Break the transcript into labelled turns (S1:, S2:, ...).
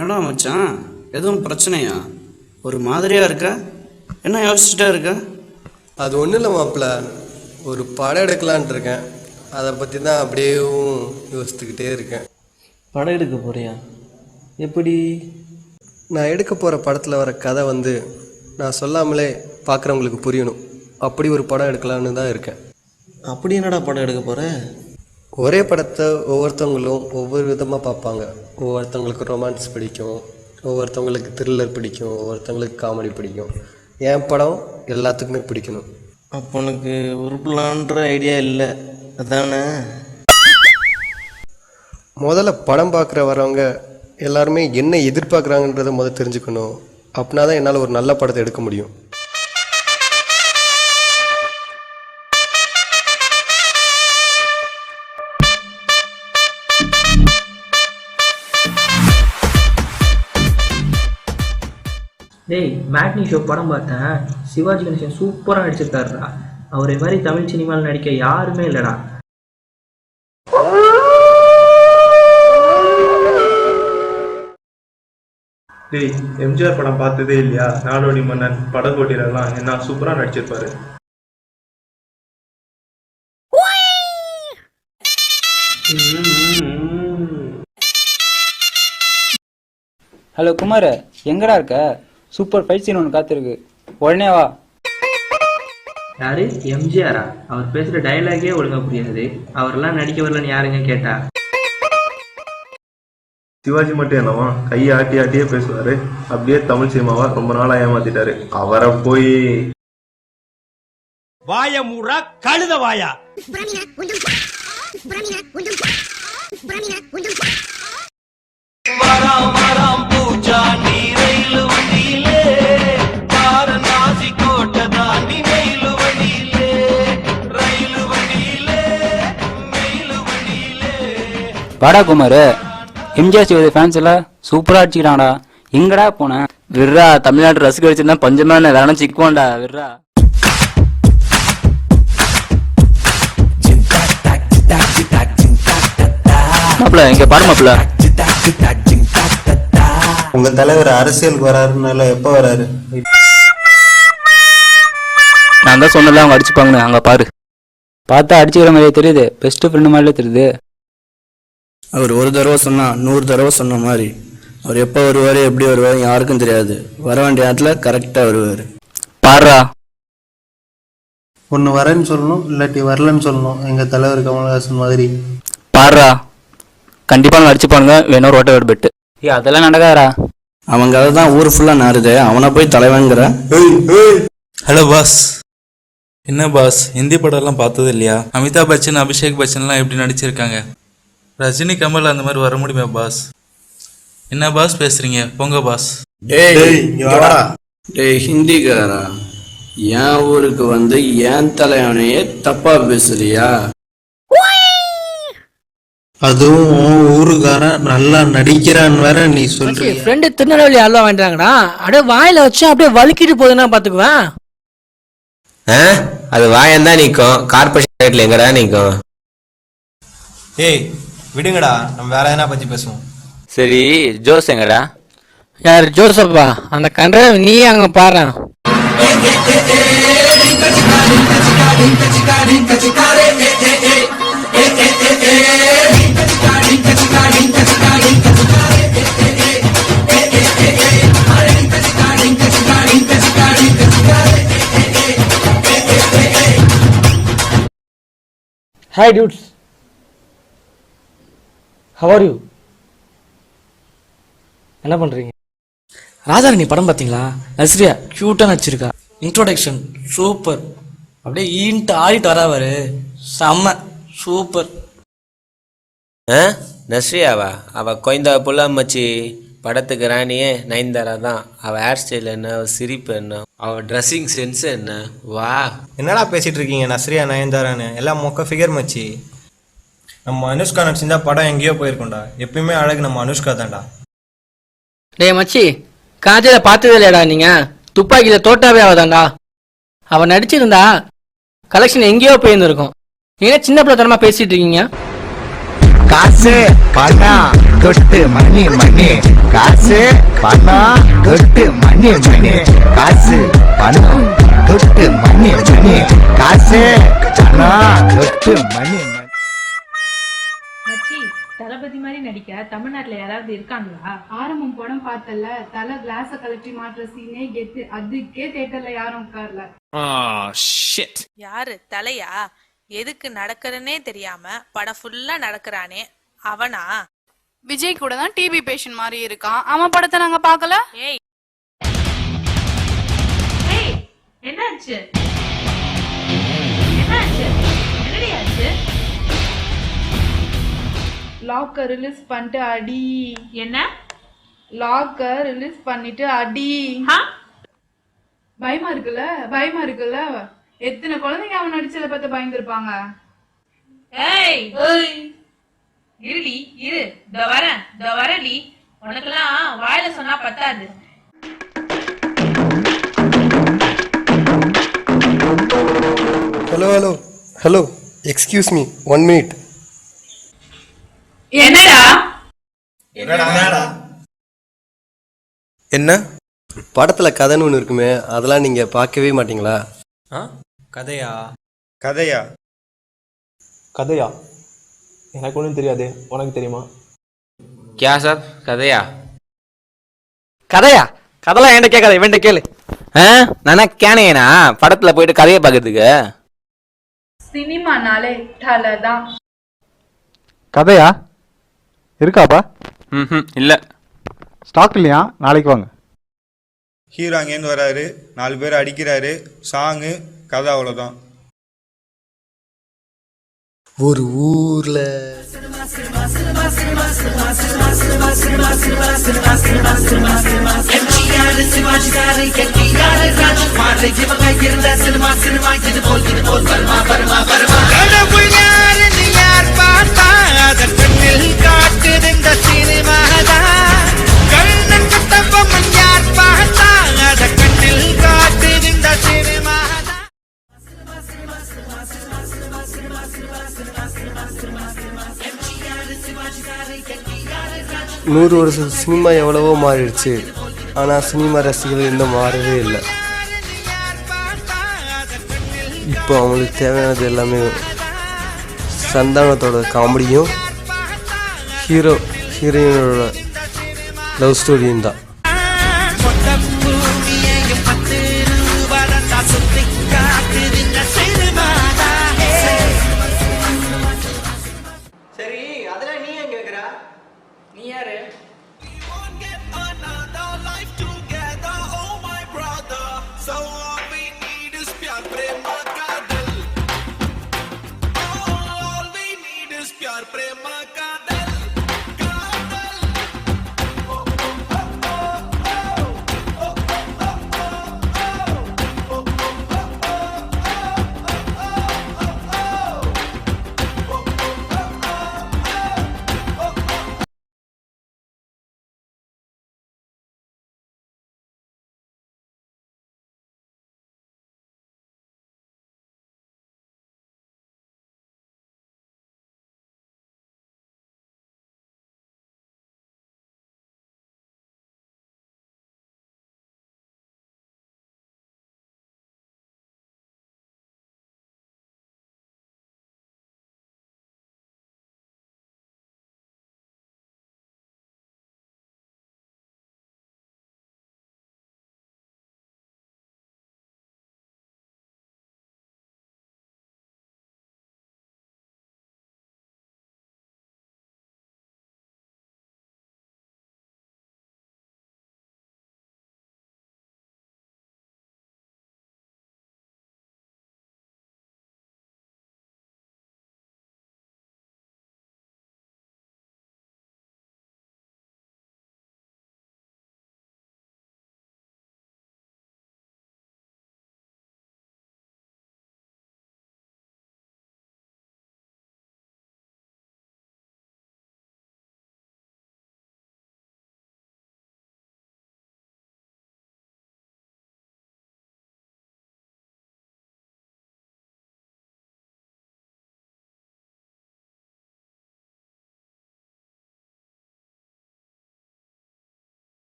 S1: என்னடா மச்சான், எதுவும் பிரச்சனையா? ஒரு மாதிரியாக இருக்க, என்ன யோசிச்சுட்டே இருக்க?
S2: அது ஒன்றும் இல்லை மாப்பிள்ள, ஒரு படம் எடுக்கலான் இருக்கேன். அதை பற்றி தான் அப்படியே யோசித்துக்கிட்டே இருக்கேன்.
S3: படம் எடுக்க போறியா? எப்படி?
S2: நான் எடுக்க போகிற படத்தில் வர கதை நான் சொல்லாமலே பார்க்குறவங்களுக்கு புரியணும். அப்படி ஒரு படம் எடுக்கலான்னு தான் இருக்கேன்.
S3: அப்படி என்னடா படம் எடுக்க போகிற?
S2: ஒரே படத்தை ஒவ்வொருத்தவங்களும் ஒவ்வொரு விதமாக பார்ப்பாங்க. ஒவ்வொருத்தவங்களுக்கு ரொமான்ஸ் பிடிக்கும், ஒவ்வொருத்தவங்களுக்கு த்ரில்லர் பிடிக்கும், ஒவ்வொருத்தவங்களுக்கு காமெடி பிடிக்கும். என் படம் எல்லாத்துக்குமே பிடிக்கணும்.
S3: அப்போ உனக்கு உருப்பலான்ற ஐடியா இல்லை அதானே?
S2: முதல்ல படம் பார்க்குற வரவங்க எல்லாருமே என்ன எதிர்பார்க்குறாங்கன்றதை முதல்ல தெரிஞ்சுக்கணும். அப்படின்னா தான் என்னால் ஒரு நல்ல படத்தை எடுக்க முடியும்.
S4: டேய், மேட்னி ஷோ படம் பார்த்தேன். சிவாஜி கணேசன் சூப்பராக நடிச்சிருக்காருடா. அவரை மாதிரி தமிழ் சினிமாவில் நடிக்க யாருமே இல்லைடா.
S5: டேய், எம்ஜிஆர் படம் பார்த்ததே இல்லையா? நாடோடி மன்னன், படகோட்டிலாம் என்ன சூப்பரா நடிச்சிருப்பாரு.
S6: ஹலோ குமார், எங்கடா இருக்க? சூப்பர் ஃபைட் சீன் ஒன்று காத்திருக்கு, உடனே வா.
S4: யாரு? எம்ஜிஆரா? அவர் பேசுகிற டைலாகே ஒழுங்கா புரியாது. அவரெல்லாம் நடிக்க வரலன்னு யாருங்க கேட்டா?
S5: சிவாஜி மட்டும் என்னவா கையை ஆட்டி ஆட்டியே பேசுவாரு. அப்படியே தமிழ் சினிமாவா ரொம்ப நாளா ஏமாத்திட்டாரு. அவரை போய்
S7: வாய மூடா கழுத வாயா.
S6: வாடா குமார், எம்ஜிஆர் சிவாஜி ஃபேன்ஸ் எல்லாம் சூப்பரா அடிச்சுக்கிறாங்கடா. எங்கடா போனேன்? விர்ரா, தமிழ்நாட்டு ரசிகர் வச்சிருந்தா பஞ்சமா வேற சிக்குவான்டா. விர்ரா மாப்பிள்ள, இங்க பாரு மாப்பிள்ள.
S8: உங்க தலைவர் அரசியலுக்கு வராருனால எப்ப வராரு?
S6: நான் தான் சொன்னல அவங்க அடிச்சுப்பாங்கன்னு. அங்க பாரு, பார்த்தா அடிச்சுக்கிற மாதிரியே தெரியுது, பெஸ்ட் ஃப்ரெண்டு மாதிரியே தெரியுது.
S1: அவர் ஒரு தடவை சொன்னால் 100 தடவை சொன்ன மாதிரி. அவர் எப்போ வருவார், எப்படி வருவார் யாருக்கும் தெரியாது. வர வேண்டிய இடத்துல கரெக்டாக வருவார்.
S6: பாருடா,
S8: ஒன்று வரேன்னு சொல்லணும், இல்லாட்டி வரலன்னு சொல்லணும். எங்கள் தலைவர் கமல்ஹாசன் மாதிரி.
S6: பாருடா, கண்டிப்பாக அடிச்சுப்பானுங்க. வேணும் ரோட்டை விட பெட்டு. அதெல்லாம் நடக்காதா?
S1: அவங்க அதை தான் ஊர் ஃபுல்லாக நாருது. அவனை போய் தலைவங்கிற.
S9: Hello boss. என்ன பாஸ், ஹிந்தி படம்லாம் பார்த்தது இல்லையா? அமிதாப் பச்சன், அபிஷேக் பச்சன்லாம் எப்படி நடிச்சிருக்காங்க. ரஜினி, கமல் அந்த மாதிரி வர முடியுமா பாஸ்? என்ன பாஸ் பேசுறீங்க? போங்க பாஸ்.
S1: டேய் ஹிந்திக்காரா, என் ஊருக்கு வந்து என் தலைவனையே தப்பா பேசுறியா?
S8: அதுவும் ஊருக்காரன் நல்லா நடிக்கிறான்னு வேற நீ சொல்ற.
S10: ஃப்ரெண்டு திருநெல்வேலி அல்வா வாங்கிட்டாங்கடா. அப்படியே வாயில வச்சு அப்படியே வலிக்கிட்டு போகுதுன்னா பாத்துக்குவேன்.
S11: அது வாயந்தான் நிற்கும், கார்பரேஷன் எங்கடா நிற்கும்?
S7: ஏய் விடுங்கடா, நம்ம வேற எதனா பத்தி பேசுவோம்.
S6: சரி, ஜோஸ் எங்கடா?
S10: யார் ஜோசப்பா? அந்த கண்ட நீ அங்க பாரு. Hi dudes, how are you? என்ன பண்றீங்க? ராஜாராணி படம் பார்த்தீங்களா? நஸ்ரியா கியூட்டா நடிச்சிருக்கா. Introduction super. அப்படியே ஈன்ட்டு ஆடிட்டு வராவாரு, செம்ம சூப்பர்.
S11: நஸ்ரியாவா? அவ கொய்ந்தா புள்ள மச்சி. படத்துக்கு ராணியே நயன்தாரா தான். அவள் ஹேர் ஸ்டைல் என்ன, அவள் சிரிப்பு என்ன, அவள் ட்ரெஸ்ஸிங் சென்ஸ் என்ன, வா.
S7: என்னடா பேசிட்டு இருக்கீங்க? நஸ்ரியா நயன்தாரான்னு எல்லாம் மொக்க ஃபிகர் மச்சி. நம்ம அனுஷ்கா நடிச்சிருந்தா படம் எங்கேயோ போயிருக்கோம்டா. எப்பயுமே அழகு நம்ம அனுஷ்கா தான்டா.
S10: டேய் மச்சி, காஜல பார்த்ததே இல்லையாடா நீங்க? துப்பாக்கியில தோட்டாவே ஆகுதாண்டா. அவன் நடிச்சிருந்தா கலெக்ஷன் எங்கேயோ போயிருந்துருக்கும். நீங்க சின்ன பிள்ளைத்தனமா பேசிட்டு இருக்கீங்க.
S12: காசு பணம் தொட்டு மணி மணி காசு பணம் தொட்டு மணி மணி காசு பணம் தொட்டு மணி மணி காசு பணம் தொட்டு மணி மணி.
S13: மச்சி, தளபதி மாதிரி நடிக்க தமிழ்நாட்டுல யாராவது இருக்காங்களா? ஆரம்பம் படம் பார்த்தல, தலை கிளாஸ கலட்டி மாற்ற சீனே கெத்து. அதுக்கே தியேட்டர்ல யாரும் உட்கார்ல.
S14: யாரு தலையா? எதுக்கு நடக்கிறனே தெரியாம படம் ஃபுல்லா நடக்கிறானே அவனா?
S13: விஜய் கூட தான் டிபி பேஷண்ட் மாதிரி இருக்கான். அவன் படத்தை நாங்க பார்க்கல.
S14: ஏய் ஏய், என்னாச்சு? என்னாச்சு? என்னடி ஆச்சு?
S13: லாக்கர் ரிலீஸ் பண்ணிட்டு அடி.
S14: என்ன?
S13: லாக்கர் ரிலீஸ் பண்ணிட்டு அடி. பயமா இருக்குல்ல? பயமா இருக்குல்ல? எத்தனை குழந்தைங்க அவன் நடிச்சதை பார்த்து பயந்துருப்பாங்க.
S14: ஏய் இருடி இரு, இந்த வரடி. உனக்கெல்லாம் வாயில சொன்னா பத்தாது.
S2: Hello hello hello, excuse me, 1 minute.
S14: என்னடா?
S2: என்ன படத்தில் கதைன்னு ஒன்று இருக்குமே, அதெல்லாம் நீங்கள் பார்க்கவே மாட்டீங்களா?
S7: கதையா?
S5: கதையா? எனக்கு ஒன்றும் தெரியாது, உனக்கு தெரியுமா?
S11: கியா சார் கதையா?
S6: கதையா? கதைலாம் என்கிட்ட கேட்காத, இவன்கிட்ட கேளு.
S11: நானா கேனேனா படத்துல போயிட்டு கதையை பார்க்கறதுக்கு?
S13: சினிமானாலே தலை தான்.
S12: கதையா இருக்காப்பா?
S6: இல்ல.
S12: ஸ்டாக் இல்லையா? நாளைக்கு வாங்க.
S5: ஹீரோ அங்கேருந்து வராரு, 4 பேர் அடிக்கிறாரு, சாங்கு, கதை, அவ்வளோதான்.
S2: ஒரு ஊர்ல நூறு வருஷம் சினிமா எவ்வளவோ மாறிடுச்சு, ஆனால் சினிமா ரசிகர்கள் இன்னும் மாறவே இல்லை. இப்போ அவங்களுக்கு தேவையானது எல்லாமே சந்தானத்தோட காமெடியும் ஹீரோயினோட லவ் ஸ்டோரியும் தான்.